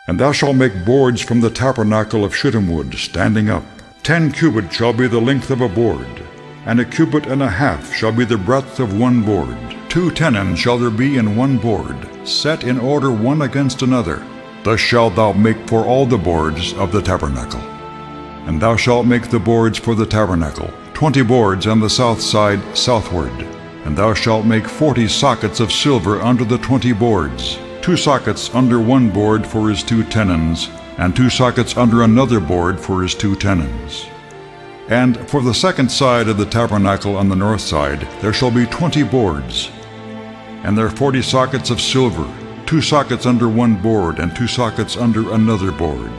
And thou shalt make boards from the tabernacle of shittim wood, standing up. 10 cubits shall be the length of a board, and 1.5 cubits shall be the breadth of one board. 2 tenons shall there be in one board, set in order one against another. Thus shalt thou make for all the boards of the tabernacle. And thou shalt make the boards for the tabernacle, 20 boards on the south side southward. And thou shalt make 40 sockets of silver under the 20 boards, 2 sockets under one board for his 2 tenons, and 2 sockets under another board for his 2 tenons. And for the second side of the tabernacle on the north side there shall be 20 boards, and there 40 sockets of silver, 2 sockets under one board, and 2 sockets under another board.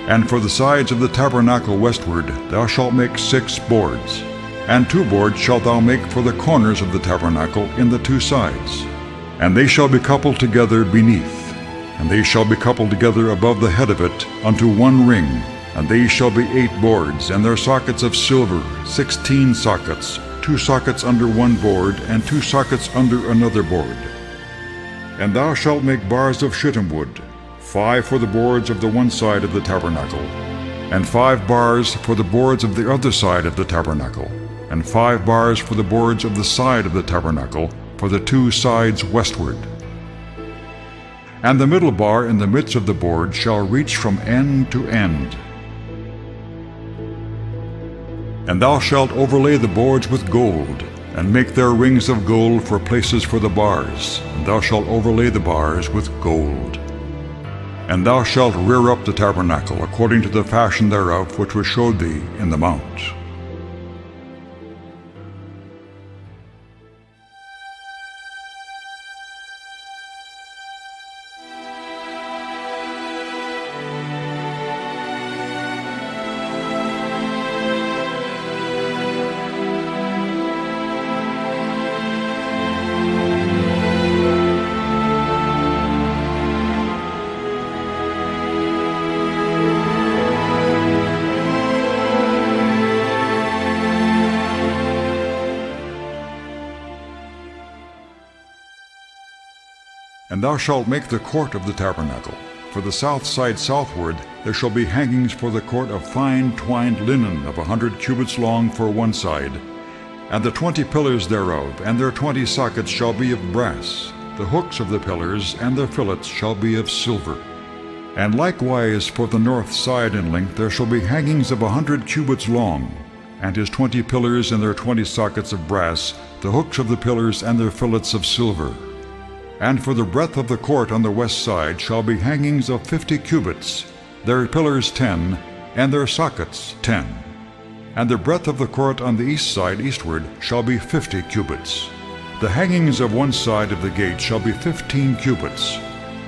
And for the sides of the tabernacle westward thou shalt make 6 boards, and 2 boards shalt thou make for the corners of the tabernacle in the 2 sides. And they shall be coupled together beneath, and they shall be coupled together above the head of it unto one ring. And they shall be 8 boards, and their sockets of silver, 16 sockets, 2 sockets under one board, and 2 sockets under another board. And thou shalt make bars of shittim wood, 5 for the boards of the one side of the tabernacle, and 5 bars for the boards of the other side of the tabernacle, and 5 bars for the boards of the side of the tabernacle, for the 2 sides westward. And the middle bar in the midst of the board shall reach from end to end. And thou shalt overlay the boards with gold, and make their rings of gold for places for the bars, and thou shalt overlay the bars with gold. And thou shalt rear up the tabernacle according to the fashion thereof which was showed thee in the mount. And thou shalt make the court of the tabernacle. For the south side southward there shall be hangings for the court of fine twined linen of 100 cubits long for one side, and the 20 pillars thereof, and their 20 sockets shall be of brass. The hooks of the pillars and their fillets shall be of silver. And likewise for the north side in length there shall be hangings of 100 cubits long, and his 20 pillars and their 20 sockets of brass, the hooks of the pillars and their fillets of silver. And for the breadth of the court on the west side shall be hangings of 50 cubits, their pillars 10, and their sockets 10. And the breadth of the court on the east side eastward shall be 50 cubits. The hangings of one side of the gate shall be 15 cubits,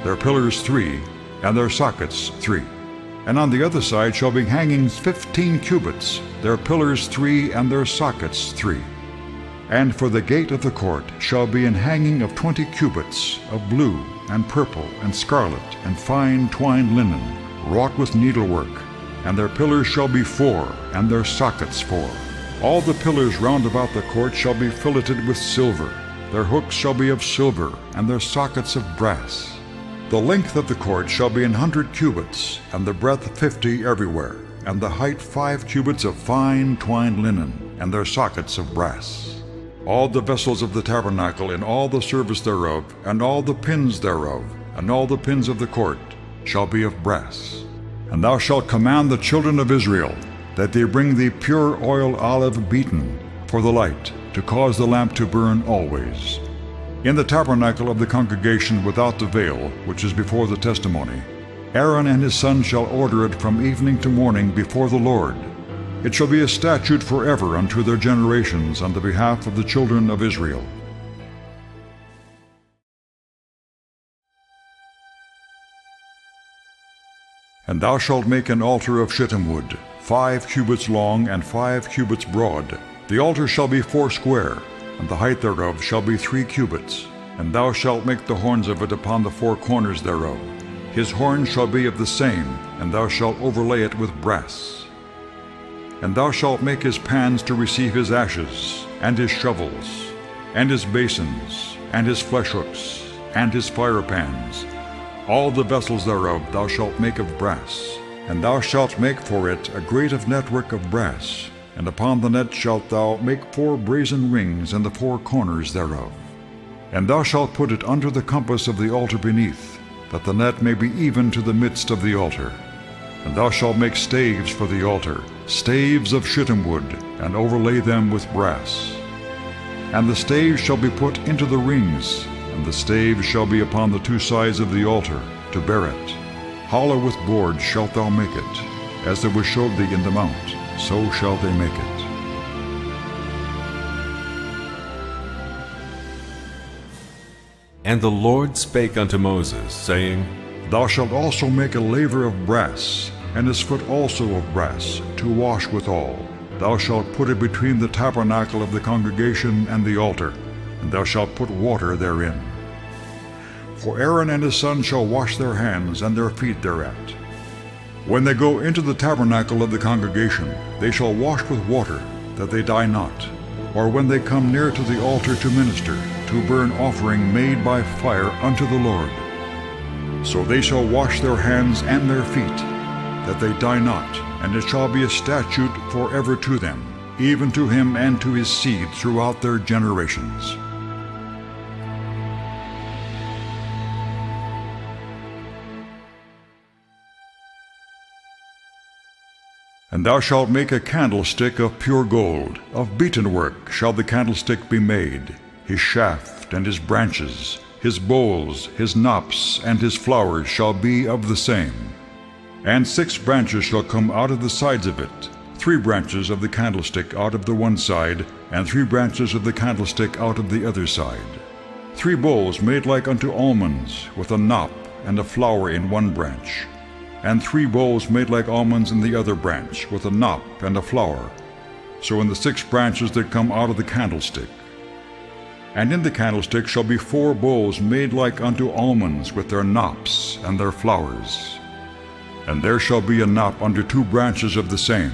their pillars 3, and their sockets 3. And on the other side shall be hangings 15 cubits, their pillars 3, and their sockets 3. And for the gate of the court shall be an hanging of 20 cubits, of blue, and purple, and scarlet, and fine twined linen, wrought with needlework. And their pillars shall be 4, and their sockets 4. All the pillars round about the court shall be filleted with silver. Their hooks shall be of silver, and their sockets of brass. The length of the court shall be 100 cubits, and the breadth 50 everywhere, and the height 5 cubits of fine twined linen, and their sockets of brass. All the vessels of the tabernacle in all the service thereof, and all the pins thereof, and all the pins of the court, shall be of brass. And thou shalt command the children of Israel, that they bring thee pure oil olive beaten, for the light, to cause the lamp to burn always. In the tabernacle of the congregation without the veil, which is before the testimony, Aaron and his sons shall order it from evening to morning before the Lord. It shall be a statute forever unto their generations on the behalf of the children of Israel. And thou shalt make an altar of shittim wood, 5 cubits long and 5 cubits broad. The altar shall be 4 square, and the height thereof shall be 3 cubits. And thou shalt make the horns of it upon the 4 corners thereof. His horns shall be of the same, and thou shalt overlay it with brass. And thou shalt make his pans to receive his ashes, and his shovels, and his basins, and his fleshhooks, and his firepans. All the vessels thereof thou shalt make of brass, and thou shalt make for it a grate of network of brass, and upon the net shalt thou make 4 brazen rings in the 4 corners thereof. And thou shalt put it under the compass of the altar beneath, that the net may be even to the midst of the altar. And thou shalt make staves for the altar, staves of shittim wood, and overlay them with brass. And the staves shall be put into the rings, and the staves shall be upon the 2 sides of the altar, to bear it. Hollow with boards shalt thou make it, as it was showed thee in the mount, so shall they make it. And the Lord spake unto Moses, saying, Thou shalt also make a laver of brass, and his foot also of brass, to wash withal. Thou shalt put it between the tabernacle of the congregation and the altar, and thou shalt put water therein. For Aaron and his sons shall wash their hands and their feet thereat. When they go into the tabernacle of the congregation, they shall wash with water, that they die not. Or when they come near to the altar to minister, to burn offering made by fire unto the Lord. So they shall wash their hands and their feet, that they die not, and it shall be a statute forever to them, even to him and to his seed throughout their generations. And thou shalt make a candlestick of pure gold, of beaten work shall the candlestick be made, his shaft and his branches, his bowls, his knops, and his flowers shall be of the same. And 6 branches shall come out of the sides of it, 3 branches of the candlestick out of the one side, and 3 branches of the candlestick out of the other side. 3 bowls made like unto almonds, with a knop and a flower in one branch, and 3 bowls made like almonds in the other branch, with a knop and a flower, so in the 6 branches that come out of the candlestick. And in the candlestick shall be 4 bowls made like unto almonds, with their knops and their flowers. And there shall be a knop under 2 branches of the same,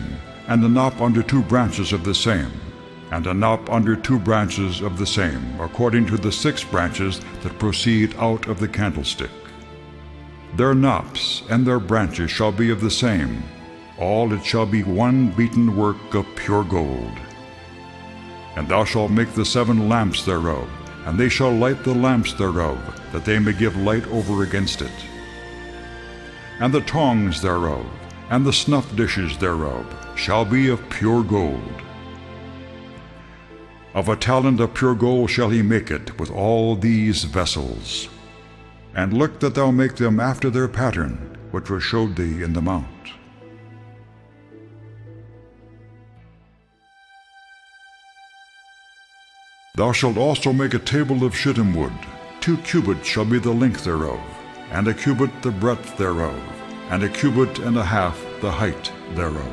and a knop under 2 branches of the same, and a knop under 2 branches of the same, according to the 6 branches that proceed out of the candlestick. Their knops and their branches shall be of the same, all it shall be one beaten work of pure gold. And thou shalt make the 7 lamps thereof, and they shall light the lamps thereof, that they may give light over against it. And the tongs thereof, and the snuff dishes thereof, shall be of pure gold. Of a talent of pure gold shall he make it with all these vessels. And look that thou make them after their pattern, which was showed thee in the mount. Thou shalt also make a table of shittim wood. 2 cubits shall be the length thereof, and a cubit the breadth thereof, and a cubit and a half the height thereof.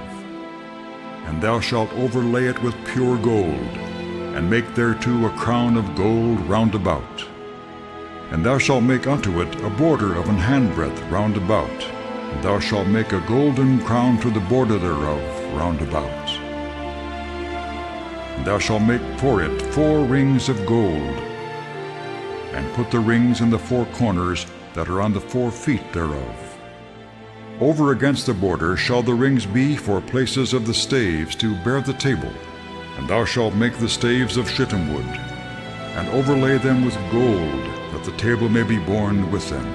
And thou shalt overlay it with pure gold, and make thereto a crown of gold round about. And thou shalt make unto it a border of an handbreadth round about, and thou shalt make a golden crown to the border thereof round about. And thou shalt make for it 4 rings of gold, and put the rings in the 4 corners that are on the 4 feet thereof. Over against the border shall the rings be for places of the staves to bear the table. And thou shalt make the staves of shittim wood, and overlay them with gold, that the table may be borne with them.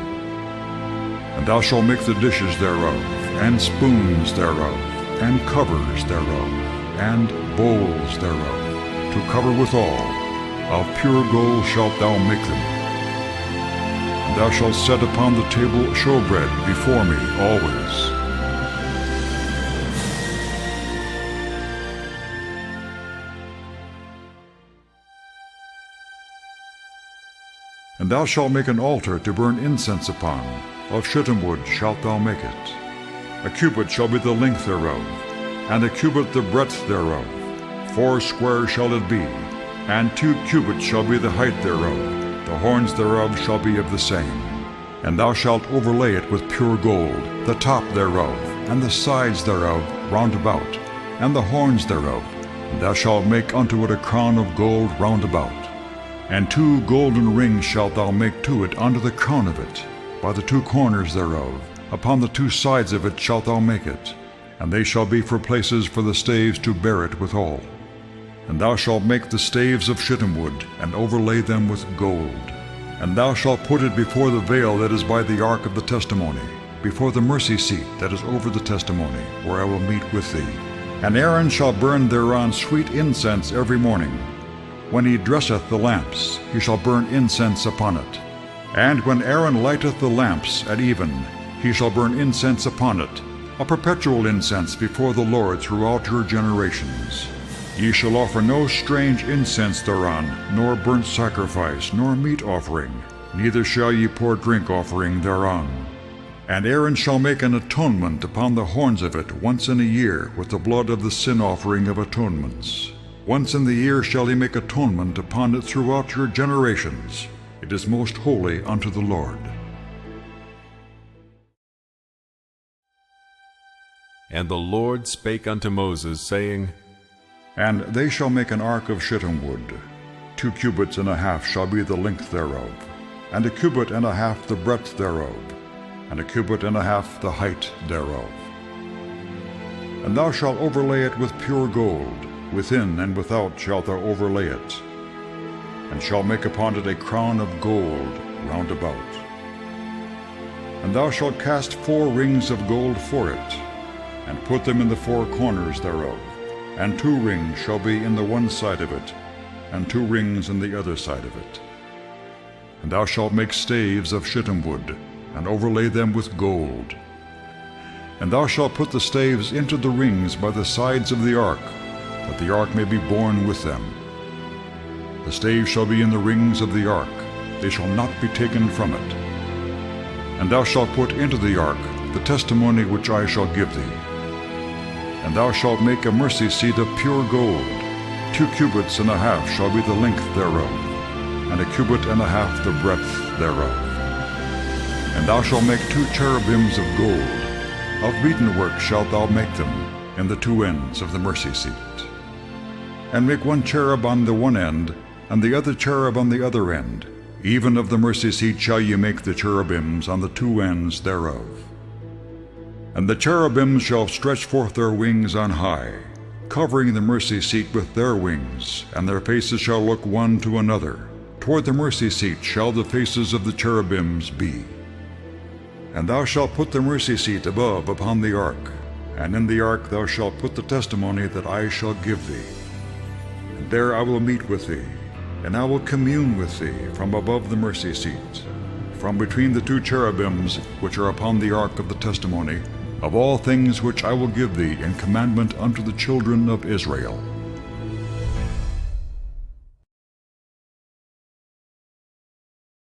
And thou shalt make the dishes thereof, and spoons thereof, and covers thereof, and bowls thereof, to cover withal. Of pure gold shalt thou make them. And thou shalt set upon the table showbread before me always. And thou shalt make an altar to burn incense upon. Of shittim wood shalt thou make it. A cubit shall be the length thereof, and a cubit the breadth thereof. 4 square shall it be, and 2 cubits shall be the height thereof. The horns thereof shall be of the same. And thou shalt overlay it with pure gold, the top thereof, and the sides thereof round about, and the horns thereof. And thou shalt make unto it a crown of gold round about. And 2 golden rings shalt thou make to it under the crown of it, by the 2 corners thereof. Upon the 2 sides of it shalt thou make it, and they shall be for places for the staves to bear it withal. And thou shalt make the staves of shittim wood, and overlay them with gold. And thou shalt put it before the veil that is by the ark of the testimony, before the mercy seat that is over the testimony, where I will meet with thee. And Aaron shall burn thereon sweet incense every morning. When he dresseth the lamps, he shall burn incense upon it. And when Aaron lighteth the lamps at even, he shall burn incense upon it, a perpetual incense before the Lord throughout your generations. Ye shall offer no strange incense thereon, nor burnt sacrifice, nor meat offering, neither shall ye pour drink offering thereon. And Aaron shall make an atonement upon the horns of it once in a year with the blood of the sin offering of atonements. Once in the year shall he make atonement upon it throughout your generations. It is most holy unto the Lord. And the Lord spake unto Moses, saying, And they shall make an ark of shittim wood. 2 cubits and a half shall be the length thereof, and 1 cubit and a half the breadth thereof, and 1 cubit and a half the height thereof. And thou shalt overlay it with pure gold, within and without shalt thou overlay it, and shalt make upon it a crown of gold round about. And thou shalt cast 4 rings of gold for it, and put them in the 4 corners thereof, and 2 rings shall be in the one side of it, and 2 rings in the other side of it. And thou shalt make staves of shittim wood, and overlay them with gold. And thou shalt put the staves into the rings by the sides of the ark, that the ark may be borne with them. The staves shall be in the rings of the ark, they shall not be taken from it. And thou shalt put into the ark the testimony which I shall give thee. And thou shalt make a mercy seat of pure gold. 2 cubits and a half shall be the length thereof, and 1 cubit and a half the breadth thereof. And thou shalt make 2 cherubims of gold. Of beaten work shalt thou make them in the 2 ends of the mercy seat. And make 1 cherub on the one end, and the other cherub on the other end. Even of the mercy seat shall ye make the cherubims on the 2 ends thereof. And the cherubims shall stretch forth their wings on high, covering the mercy seat with their wings, and their faces shall look one to another. Toward the mercy seat shall the faces of the cherubims be. And thou shalt put the mercy seat above upon the ark, and in the ark thou shalt put the testimony that I shall give thee. And there I will meet with thee, and I will commune with thee from above the mercy seat, from between the 2 cherubims which are upon the ark of the testimony, of all things which I will give thee in commandment unto the children of Israel.